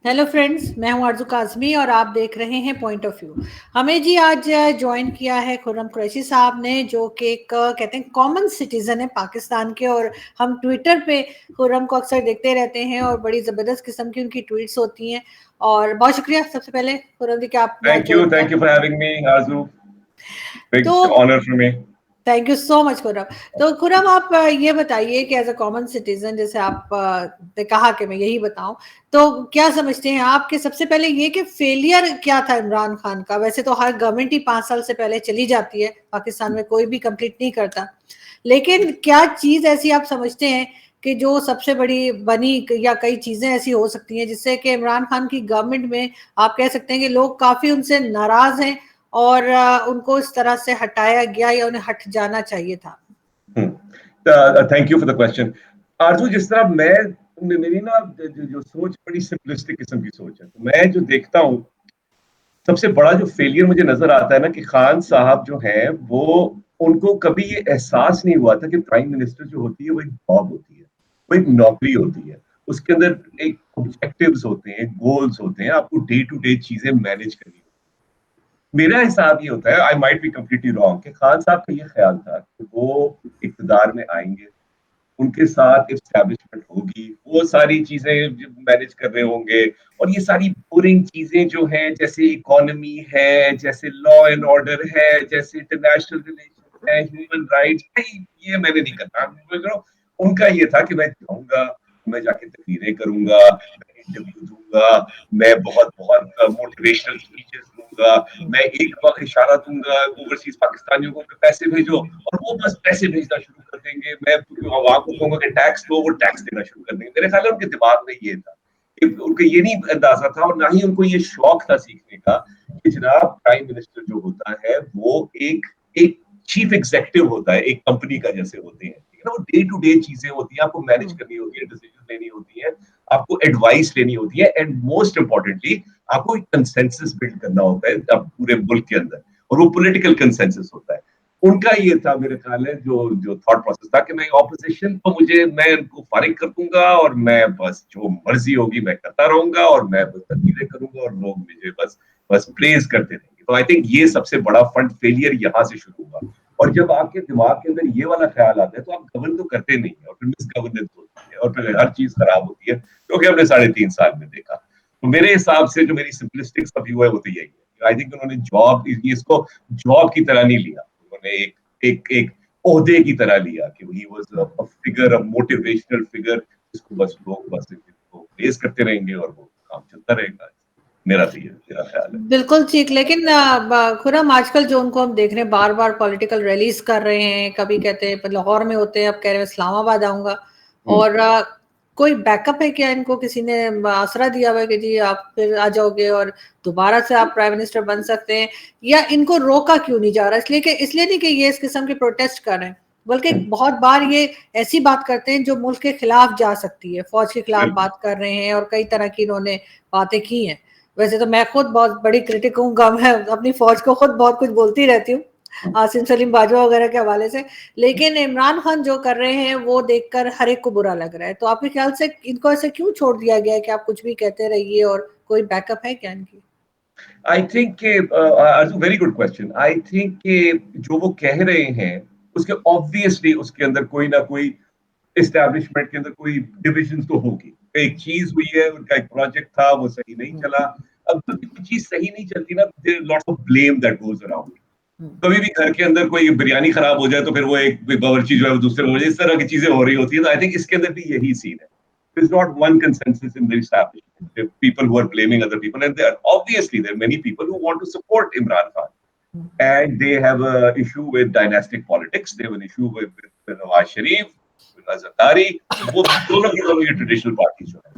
Hello friends, मैं हूं आरजू काजमी और आप देख रहे हैं पॉइंट ऑफ व्यू। हमें जी आज ज्वाइन किया है खुर्रम कुरैशी साहब ने, जो कि एक कहते हैं कॉमन सिटीजन है पाकिस्तान के। और हम ट्विटर पे खुर्रम को अक्सर देखते रहते हैं और बड़ी ज़बरदस्त किस्म की उनकी ट्वीट्स होती हैं। और बहुत शुक्रिया सबसे पहले खुर्रम जी कि आप ज्वाइन Thank किया। you for having me, Arzu. Big तो honor for me. Thank you so much Khurram. तो खुरम, आप ये बताइए कि एज अ कॉमन सिटीजन, जैसे आप ने कहा कि मैं यही बताऊं, तो क्या समझते हैं आप कि सबसे पहले ये कि फेलियर क्या था इमरान खान का? वैसे तो हर गवर्नमेंट ही 5 साल से पहले चली जाती है, पाकिस्तान में कोई भी कंप्लीट नहीं करता, लेकिन क्या चीज ऐसी आप समझते हैं कि जो सबसे बड़ी बनी, या कई चीजें ऐसी हो सकती हैं जिससे कि इमरान खान की गवर्नमेंट में आप कह सकते हैं कि लोग काफी उनसे नाराज हैं और उनको इस तरह से हटाया गया या उन्हें हट जाना चाहिए था? Thank you for the question. आरजू, जिस तरह मेरी ना जो सोच बड़ी सिंपलिस्टिक किस्म की सोच है, तो मैं जो देखता हूँ सबसे बड़ा जो फेलियर मुझे नजर आता है ना, कि खान साहब जो हैं वो उनको कभी ये एहसास नहीं हुआ था कि प्राइम मिनिस्टर जो होती है वो एक जॉब होती है, वो एक नौकरी होती है। उसके अंदर एक ऑब्जेक्टिव्स होते हैं, गोल्स होते हैं, आपको डे टू डे चीजें मैनेज करनी। मेरा हिसाब ये होता है, I might be completely wrong, कि खान साहब का ये ख्याल था कि वो इक़्तिदार में आएंगे, उनके साथ एस्टैब्लिशमेंट होगी, वो सारी चीजें मैनेज कर रहे होंगे, और ये सारी बोरिंग चीजें जो हैं, जैसे इकोनॉमी है, जैसे लॉ एंड ऑर्डर है, जैसे इंटरनेशनल रिलेशन है, ह्यूमन राइट्स, ये मैंने नहीं करना। उनका ये था कि मैं जाऊंगा, मैं जाके तकरीरें करूंगा, मैं इंटरव्यू दूंगा, मैं बहुत बहुत मोटिवेशनल स्पीचेस दूंगा, मैं एक बार इशारा दूंगा ओवरसीज पाकिस्तानियों को कि पैसे भेजो, और वो बस पैसे भेजना शुरू कर देंगे। मैं आवाम को कहूंगा कि टैक्स दो, वो टैक्स देना शुरू कर देंगे। मेरे ख्याल है उनके दिमाग में ये था, उनको ये नहीं अंदाजा था, और ना ही उनको ये शौक था सीखने का, कि जनाब प्राइम मिनिस्टर जो होता है वो एक एक चीफ एग्जीक्यूटिव होता है, एक कंपनी का जैसे होते हैं, ठीक है ना। वो डे टू डे चीजें होती हैं, आपको मैनेज करनी होती है, डिसीजन लेनी होती है, आपको एडवाइस लेनी होती है, एंड मोस्ट इंपॉर्टेंटली आपको एक कंसेंसस बिल्ड करना होता है पूरे मुल्क के अंदर, और वो पॉलिटिकल कंसेंसस होता है। उनका ये था, मेरे ख्याल है, जो जो थॉट प्रोसेस था, कि मैं ऑपोजिशन तो मैं उनको फारिग कर दूंगा, और मैं बस जो मर्जी होगी मैं करता रहूंगा, और मैं बस तकरीरें करूंगा, और लोग मुझे बस बस प्रेज करते रहेंगे। तो आई थिंक ये सबसे बड़ा फंड फेलियर यहाँ से शुरू हुआ। और जब आपके दिमाग के अंदर ये वाला ख्याल आता है, तो आप गवर्न तो करते नहीं है, और फिर मिस गवर्नेंस होती है, और फिर हर चीज खराब होती है, क्योंकि हमने 3.5 साल में देखा। तो मेरे हिसाब से जो मेरी सिंपलिस्टिक सा व्यू है वो तो यही है। आई थिंक उन्होंने जॉब, इसको जॉब की तरह नहीं लिया, उन्होंने एक एक एक ओहदे की तरह लिया, कि he was a figure, a motivational figure, जिसको बस लोग बस इसको प्रेज करते रहेंगे, और वो काम चलता रहेगा। मेरा ख्याल है। बिल्कुल ठीक, लेकिन खुरम, आजकल जो उनको हम देख रहे हैं, बार बार पॉलिटिकल रैलीज कर रहे हैं, कभी कहते हैं लाहौर में होते हैं, अब कह रहे हैं इस्लामाबाद आऊंगा। और कोई बैकअप है क्या इनको? किसी ने आसरा दिया हुआ है कि जी आप फिर आ जाओगे और दोबारा से आप प्राइम मिनिस्टर बन सकते हैं? या इनको रोका क्यों नहीं जा रहा? इसलिए नहीं कि ये इस किस्म के प्रोटेस्ट कर रहे हैं, बल्कि बहुत बार ये ऐसी बात करते हैं जो मुल्क के खिलाफ जा सकती है, फौज के खिलाफ बात कर रहे हैं, और कई तरह की इन्होंने बातें की हैं। वैसे तो मैं खुद बहुत बड़ी क्रिटिक हूँ, मैं अपनी फौज को खुद बहुत कुछ बोलती रहती हूँ, आसिम सलीम बाजवा वगैरह के हवाले से। लेकिन इमरान खान जो कर रहे हैं वो देखकर हर एक को बुरा लग रहा है। तो आपके ख्याल से इनको ऐसे क्यों छोड़ दिया गया है कि आप कुछ भी कहते रहिए, और कोई बैकअप है क्या इनकी? I think very good question. I think जो वो कह रहे हैं, उसके ऑब्वियसली उसके अंदर कोई ना कोई एस्टैब्लिशमेंट के अंदर कोई डिविजन तो होगी। एक चीज हुई है, उनका एक प्रोजेक्ट था, वो सही नहीं चला। अब जब कोई चीज सही नहीं चलती ना, there lots of blame that goes around. कभी भी घर के अंदर कोई बिरयानी खराब हो जाए, तो फिर वो एक बावर्ची जो है वो दूसरे हो जाए, इस तरह की चीजें हो रही होती है। तो आई थिंक इसके अंदर भी यही सीन है। There's not one consensus in the establishment. There are people who are blaming other people, and there are many people who want to support Imran Khan, and they have a issue with dynastic politics. They have an issue with Nawaz Sharif, with Zardari. वो दोनों की दोनों ये traditional party जो है।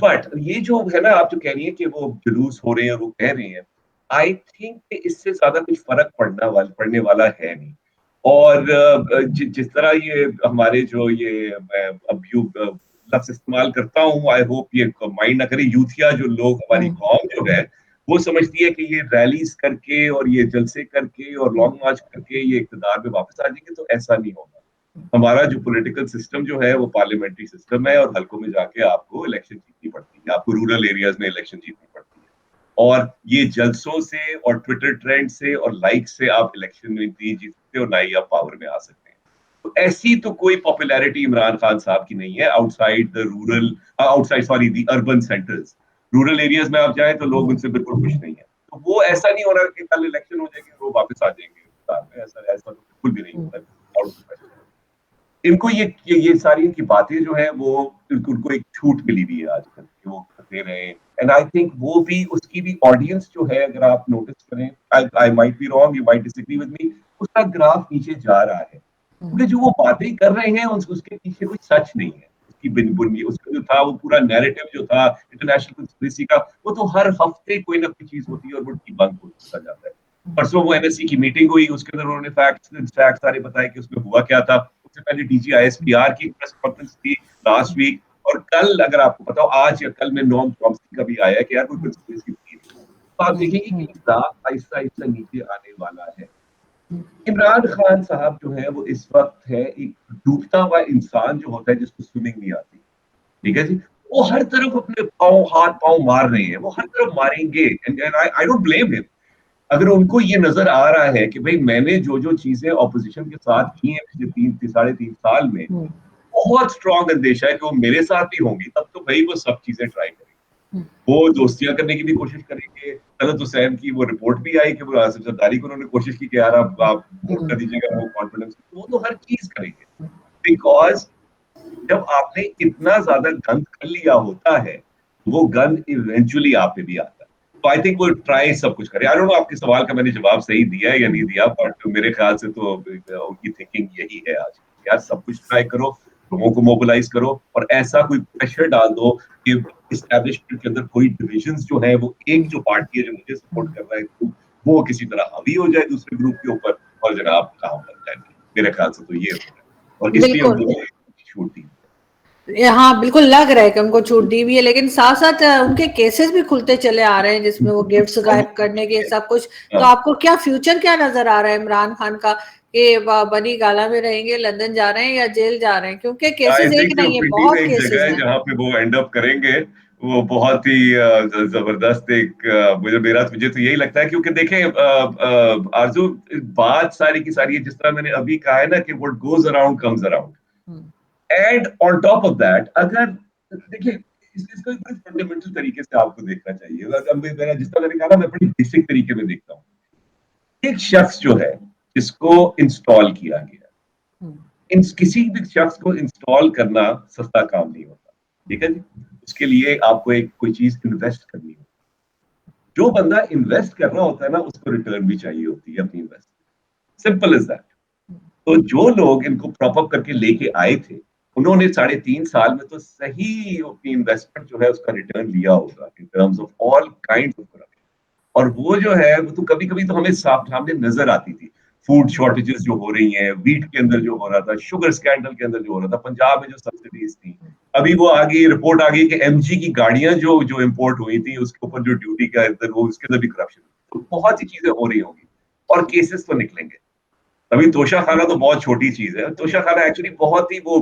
But ये जो है ना, आप जो कह रही है कि वो जुलूस हो रहे हैं, वो कह रहे हैं, आई थिंक इससे ज्यादा कुछ फर्क पड़ने वाला है नहीं। और जिस तरह ये हमारे जो ये मैं अब लफ्ज इस्तेमाल करता हूँ, आई होप ये माइंड ना करे, यूथिया जो लोग, हमारी कौम जो है, वो समझती है कि ये रैलीज करके और ये जलसे करके और लॉन्ग मार्च करके ये इक़्तिदार में वापस आ जाएंगे, तो ऐसा नहीं होगा। हमारा जो पॉलिटिकल सिस्टम जो है वो पार्लियामेंट्री सिस्टम है, और हल्कों में जाके आपको इलेक्शन जीतनी पड़ती है, आपको रूरल एरियाज में इलेक्शन जीतनी पड़ती है। और ये जलसों से और ट्विटर ट्रेंड से और लाइक से आप इलेक्शन में नहीं जीत सकते और ना ही आप पावर में आ सकते हैं। तो ऐसी तो कोई पॉपुलैरिटी इमरान खान साहब की नहीं है outside the rural, outside sorry the urban centres. Rural areas में आप जाएं तो लोग उनसे बिल्कुल खुश नहीं है। तो वो ऐसा नहीं हो रहा कि कल इलेक्शन हो जाएगी वो वापस आ जाएंगे, ऐसा ऐसा तो बिल्कुल भी नहीं होता। Out of question. इनको ये सारी इनकी बातें जो है वो उनको एक छूट मिली हुई है आजकल कि वो करते रहे। एंड आई थिंक वो भी उसकी भी ऑडियंस जो है, अगर आप नोटिस करें, I might be wrong, you might disagree with me, उसका ग्राफ नीचे जा रहा है क्योंकि जो वो बातें कर रहे हैं उसके पीछे कोई सच नहीं है। उसकी बुनी उसका जो था वो पूरा नैरेटिव जो था इंटरनेशनल कंस्पिरेसी का, वो तो हर हफ्ते कोई ना कोई चीज होती है और वो डिबंक होता जाता है। परसों वो एनएससी की मीटिंग हुई, उसके अंदर उन्होंने फैक्ट सारे बताए कि उसमें हुआ क्या था। उससे पहले डीजी आईएसपीआर की प्रेस कॉन्फ्रेंस थी लास्ट वीक, और कल अगर आपको पता हो आज या कल में नॉम चॉम्स्की का भी आया है कि यार कोई कंस्पिरेसी थी। तो आप देखेंगे कि ग्राफ आहिस्ता आहिस्ता नीचे आने वाला है। इमरान खान साहब जो है वो इस वक्त है एक डूबता हुआ इंसान जो होता है जिसको स्विमिंग नहीं आती, ठीक है जी। वो हर तरफ अपने पाँव हाथ पाँव मार रहे हैं, वो हर तरफ मारेंगे, and I don't blame him. अगर उनको ये नजर आ रहा है कि भाई मैंने जो जो चीजें ऑपोजिशन के साथ की हैं पिछले 3 साढ़े 3 साल में, बहुत स्ट्रॉन्ग अंदेशा है कि वो मेरे साथ भी होंगी, तब तो भाई वो सब चीजें ट्राई करेंगे। वो दोस्तियां करने की भी कोशिश करेंगे। तलत हुसैन की वो रिपोर्ट भी आई कि वो आसिफ जरदारी को उन्होंने कोशिश की कि यार आप वोट कर दीजिएगा, वो कॉन्फिडेंस, वो तो हर चीज करेंगे। बिकॉज जब आपने इतना ज्यादा गंद कर लिया होता है, वो गंद इवेंचुअली आप पे भी आता है। तो आई थिंक वो ट्राई सब कुछ करे। आई डोंट नो आपके सवाल का मैंने जवाब सही दिया है या नहीं दिया, बट मेरे ख्याल से तो उनकी थिंकिंग यही है आज, यार सब कुछ ट्राई करो, लोगों को मोबिलाइज करो और ऐसा कोई प्रेशर डाल दो कि इस्टेब्लिशमेंट के अंदर कोई डिविजन्स जो है, वो एक जो पार्टी है जो मुझे सपोर्ट कर रहा है ग्रुप, वो किसी तरह हावी हो जाए दूसरे ग्रुप के ऊपर और जनाब काम बन जाए। मेरे ख्याल से तो ये हो रहा है, और इसलिए उनको छूट दी। हाँ बिल्कुल लग रहा है कि उनको छूट दी हुई है, लेकिन साथ साथ उनके केसेस भी खुलते चले आ रहे हैं जिसमें वो गिफ्ट्स गायब करने के सब कुछ। तो आपको क्या फ्यूचर क्या नजर आ रहा है इमरान खान का, कि बनी गाला में रहेंगे, लंदन जा रहे हैं या जेल जा रहे हैं? क्योंकि केसेस एक नहीं है, बहुत केसेस हैं जहाँ पे वो एंड अप करेंगे वो बहुत ही जबरदस्त एक मुझे तो यही लगता है, क्योंकि देखें आरजू, बात सारी की सारी है जिस तरह मैंने अभी कहा है ना कि what goes around comes around, and on top of that अगर देखिए इसको एक बड़े फंडामेंटल तरीके से आपको देखना चाहिए। मेरा जिस तरह मैंने कहा ना, मैं बड़ी बेसिक तरीके में देखता हूँ। एक शख्स जो है जिसको इंस्टॉल किया गया, इन किसी भी शख्स को इंस्टॉल करना सस्ता काम नहीं होता, ठीक है जी। उसके लिए आपको एक कोई चीज इन्वेस्ट करनी होती है। जो बंदा इन्वेस्ट कर रहा होता है ना, उसको रिटर्न भी चाहिए होती है अपनी इन्वेस्ट, सिंपल इज दैट। तो जो लोग इनको प्रॉप अप करके लेके आए थे, उन्होंने 3.5 साल में तो सही अपनी इन्वेस्टमेंट जो है उसका रिटर्न लिया होगा in terms of all kind of corruption. और वो जो है वो तो कभी कभी तो हमें सामने नजर आती थी। फूड शॉर्टेजेस जो हो रही हैं, वीट के अंदर जो हो रहा था, शुगर स्कैंडल के अंदर जो हो रहा था, पंजाब में जो सब्सिडीज थी, अभी वो आ गई रिपोर्ट आ गई कि एमजी की गाड़ियां जो जो इम्पोर्ट हुई थी उसके ऊपर जो ड्यूटी का अंदर वो उसके अंदर भी करप्शन। तो बहुत सी चीजें हो रही होंगी और केसेस तो निकलेंगे। अभी तोशा खाना तो बहुत छोटी चीज है, तोशा खाना एक्चुअली बहुत ही वो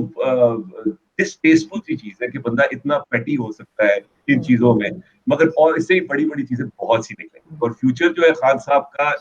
डिसटेस्टफुल सी चीज है कि बंदा इतना पेटी हो सकता है इन चीजों में, मगर और इससे बड़ी बड़ी चीजें बहुत सी निकलेंगी। और फ्यूचर जो है खान साहब का,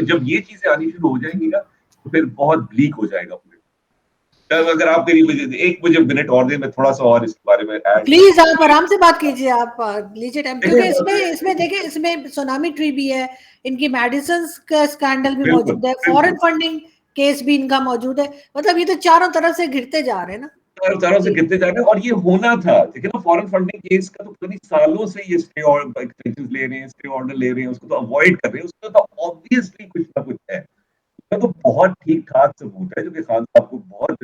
जब ये चीजें आनी शुरू हो जाएंगी ना, तो फिर बहुत ब्लीक हो जाएगा पूरे। अगर आप मेरी एक मुझे मिनट और दे, मैं थोड़ा सा और इसके बारे में ऐड प्लीज आप आराम से बात कीजिए, आप लीजिए टाइम, क्योंकि इसमें देखिए, इसमें देखिए इसमें सोनामी ट्री भी है, इनकी मेडिसिन का स्कैंडल भी बिल्कुल मौजूद है, फॉरेन बिल्कुल फंडिंग केस भी इनका मौजूद है। मतलब ये तो चारों तरफ से घिरते जा रहे हैं ना। तरह से जी। गिरते जा रहे हैं, और ये होना था। देखिए ना, फॉरेन फंडिंग केस का तो कई सालों से ये स्टे और एक्सटेंशन ले रहे हैं, स्टे ऑर्डर ले रहे हैं, उसको तो अवॉइड कर रहे हैं। उसका तो ऑब्वियसली कुछ ना कुछ है। उसका तो बहुत ठीक ठाक सबूत है जो कि खान साहब को बहुत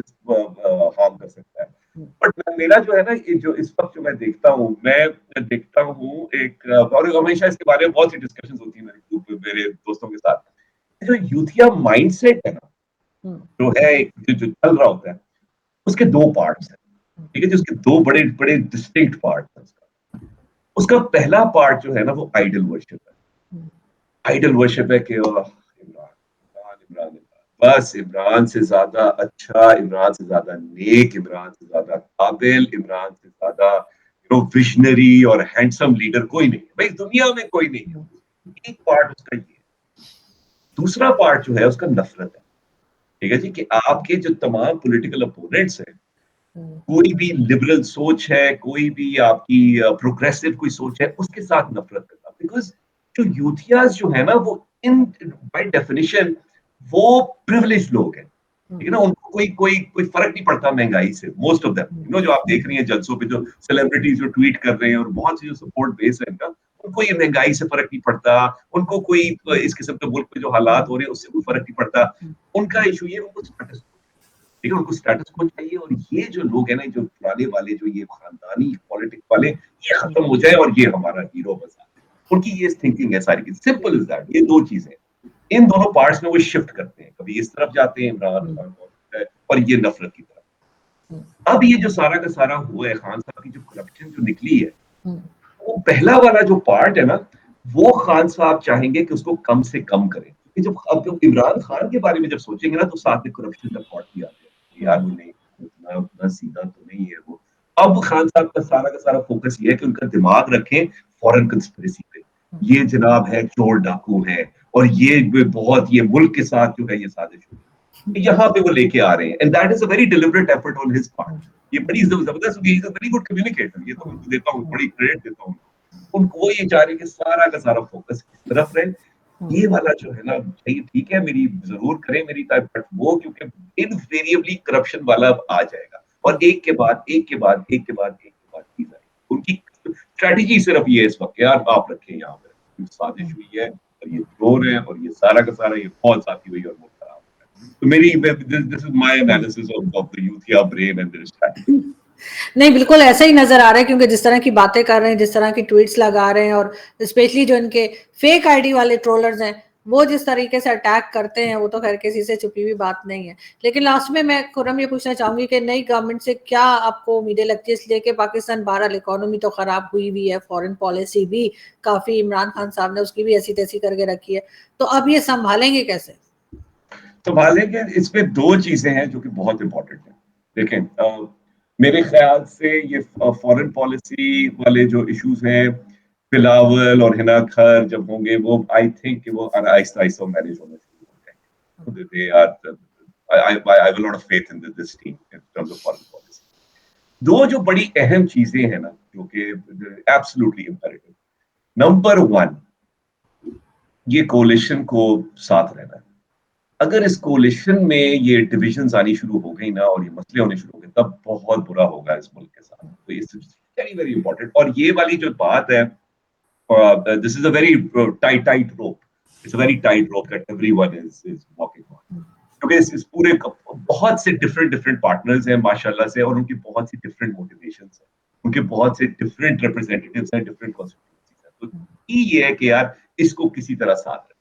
हार्म कर सकता है। बट मेरा जो है ना, ये जो इस वक्त जो मैं देखता हूँ एक, और हमेशा इसके बारे में बहुत सी डिस्कशन होती है मेरे दोस्तों के साथ। जो यूथिया माइंडसेट है ना, जो है जो चल रहा होता है, उसके दो पार्ट्स हैं, ठीक है, जिसके दो बड़े बड़े डिस्टिंक्ट पार्ट है। उसका पहला पार्ट जो है ना, वो आइडल वर्शिप है। आइडल वर्शिप है कि इमरान इमरान इमरान, बस इमरान से ज्यादा अच्छा, इमरान से ज्यादा नेक, इमरान से ज्यादा काबिल, इमरान से ज्यादा विजनरी और हैंडसम लीडर कोई नहीं है भाई, दुनिया में कोई नहीं है। एक पार्ट उसका ये है। दूसरा पार्ट जो है उसका नफरत है, ठीक है जी, कि आपके जो तमाम पॉलिटिकल अपोनेंट्स हैं, कोई भी लिबरल सोच है, कोई भी आपकी प्रोग्रेसिव कोई सोच है, उसके साथ नफरत करना। बिकॉज जो यूथियाज जो है ना, वो इन बाय डेफिनेशन वो प्रिविलेज लोग हैं, ठीक है ना, उनको कोई कोई कोई फर्क नहीं पड़ता महंगाई से। मोस्ट ऑफ देम, जो आप देख रही हैं जलसों पे, जो सेलिब्रिटीज जो ट्वीट कर रहे हैं और बहुत सी जो सपोर्ट बेस है इनका, उनको ये महंगाई से फर्क नहीं पड़ता, उनको कोई इस किस्म के मुल्क में जो हालात हो रहे हैं उससे कोई फर्क नहीं पड़ता। उनका इशू ये, उनको स्टेटस, ठीक है, उनको स्टेटस को चाहिए। और ये जो लोग हैं ना, जो पुराने वाले, जो ये खानदानी पॉलिटिक्स वाले, ये खत्म हो जाए और ये हमारा हीरो बसा, उनकी ये थिंकिंग है सारी की। Simple is that. ये दो चीजें, इन दोनों पार्ट्स में वो शिफ्ट करते हैं, कभी इस तरफ जाते हैं इमरान खान और ये नफरत की तरफ। अब ये जो सारा का सारा हुआ है, खान साहब की जो करप्शन जो निकली है, वो पहला वाला जो पार्ट है ना, वो खान साहब चाहेंगे कि उसको कम से कम करें। क्योंकि जब अब इमरान खान के बारे में जब सोचेंगे ना, तो साथ में करप्शन का थॉट भी आते हैं, यार वो नहीं, उतना सीधा तो नहीं है वो। अब खान साहब का सारा फोकस ये है कि उनका दिमाग रखें फॉरेन कंस्पिरेसी पे। ये जनाब है चोर डाकू है, और ये बहुत, ये मुल्क के साथ जो है ये साजिश हुई, यहाँ पे वो लेके आ रहे हैं। And that is a very deliberate effort on his part. ये बड़ी जबरदस्त, he is a very good communicator, ये तो मैं देता हूँ, बड़ी क्रेडिट देता हूँ उनको। वो ये चाह रहे हैं कि सारा का सारा फोकस इस तरफ रहे। ये वाला जो है ना, चाहिए ठीक है, मेरी जरूर करें मेरी टाइप, बट वो क्योंकि इनवेरिएबली करप्शन वाला आ जाएगा, और एक के बाद एक के बाद एक के बाद एक के बाद चीज आएगी। उनकी स्ट्रेटेजी सिर्फ ये इस वक्त, यार आप रखें यहाँ पे साजिश हुई है, और ये ड्रोन है, और ये सारा का सारा ये फौज साथी हुई और वो खराब है। तो मेरी this is my analysis of the youthia brain and their strategy. नहीं, बिल्कुल ऐसा ही नजर आ रहा है, क्योंकि जिस तरह की बातें कर रहे हैं, जिस तरह की ट्वीट्स लगा रहे हैं, और स्पेशली जो इनके फेक आईडी वाले ट्रोलर्स हैं, वो जिस तरीके से अटैक करते हैं, वो तो खैर किसी से छुपी हुई बात नहीं है। लेकिन लास्ट में मैं खुर्रम ये पूछना चाहूंगी कि नई गवर्नमेंट से क्या आपको उम्मीदें लगती है, इसलिए कि पाकिस्तान बहरहाल इकोनॉमी तो खराब हुई हुई है, फॉरेन पॉलिसी भी काफी इमरान खान साहब ने उसकी भी ऐसी तैसी करके रखी है, तो अब ये संभालेंगे कैसे? संभालेंगे, इसमें दो चीजें हैं जो कि बहुत इंपॉर्टेंट है। देखें, मेरे ख्याल से ये फॉरेन पॉलिसी वाले जो इश्यूज हैं, बिलावल और हिना खर जब होंगे, वो आई थिंक कि वो आहिस्ता आहिस्ता मैनेज होना शुरू हो जाएंगे। They are, I have a lot of faith in this team in terms of foreign policy. दो जो बड़ी अहम चीजें हैं ना, जो कि एब्सोल्युटली इंपेरेटिव। नंबर वन, ये कोलिशन को साथ रहना है। अगर इस कोलिशन में ये डिविजन्स आनी शुरू हो गई ना, और ये मसले होने शुरू हो गए, तब बहुत बुरा होगा इस मुल्क के साथ। तो ये वेरी वेरी इंपॉर्टेंट। और ये वाली जो बात है, this is a very tight rope, it's a very tight rope that everyone is walking on. क्योंकि इस पूरे बहुत से डिफरेंट पार्टनर्स हैं माशाल्लाह से, और उनकी बहुत सी डिफरेंट मोटिवेशंस हैं, उनके बहुत से डिफरेंट रिप्रेजेंटेटिव्स हैं, डिफरेंट कॉन्स्टिट्यूएंसीज हैं। तो ये है कि यार इसको किसी तरह साथ रखें।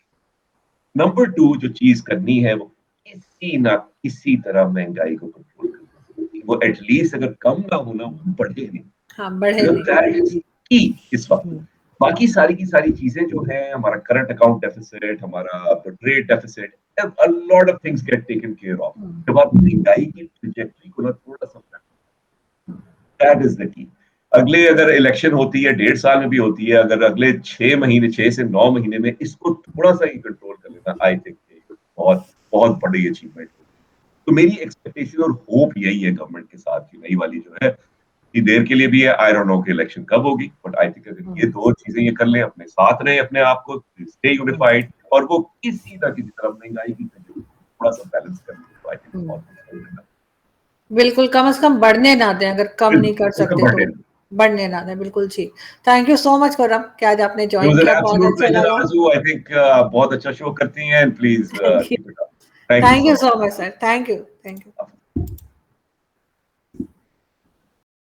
नंबर टू जो चीज करनी है, वो किसी ना किसी तरह महंगाई को कंट्रोल करना। वो एटलीस्ट अगर कम ना होना, वो बढ़े नहीं। हाँ, बढ़े नहीं। की इस वक्त बाकी सारी की सारी चीजें जो है, हमारा करंट अकाउंट डेफिसिट, हमारा trade deficit, a lot of things get taken care of जब आप महंगाई की ट्रैजेक्टरी को ना थोड़ा सा, दैट इज द की। अगले अगर इलेक्शन होती है 1.5 साल में भी होती है, अगर अगले 6 महीने, 6 से 9 महीने में इसको थोड़ा सा ही कंट्रोल कर लेना, आई थिंक बहुत बहुत बड़ी अचीवमेंट होगी। तो मेरी एक्सपेक्टेशन और होप यही है गवर्नमेंट के साथ की नई वाली जो है, कि देर के लिए भी है, आई डोंट नो कि इलेक्शन कब होगी, बट आई थिंक अगर ये दो चीजें ये कर लें, अपने साथ रहे अपने आप को, स्टे यूनिफाइड, और वो किसी ना किसी तरह महंगाई की थोड़ा सा बैलेंस कर लें, तो आई थिंक बहुत अच्छा। बिल्कुल, कम से कम बढ़ने ना दें, अगर कम नहीं कर सकते तो बढ़ने ना दें। बिल्कुल ठीक। Thank you so much Khurram कि आज आपने ज्वाइन किया, बहुत अच्छा लगा। आई थिंक बहुत अच्छा शो करती हैं, please thank you so much sir, thank you.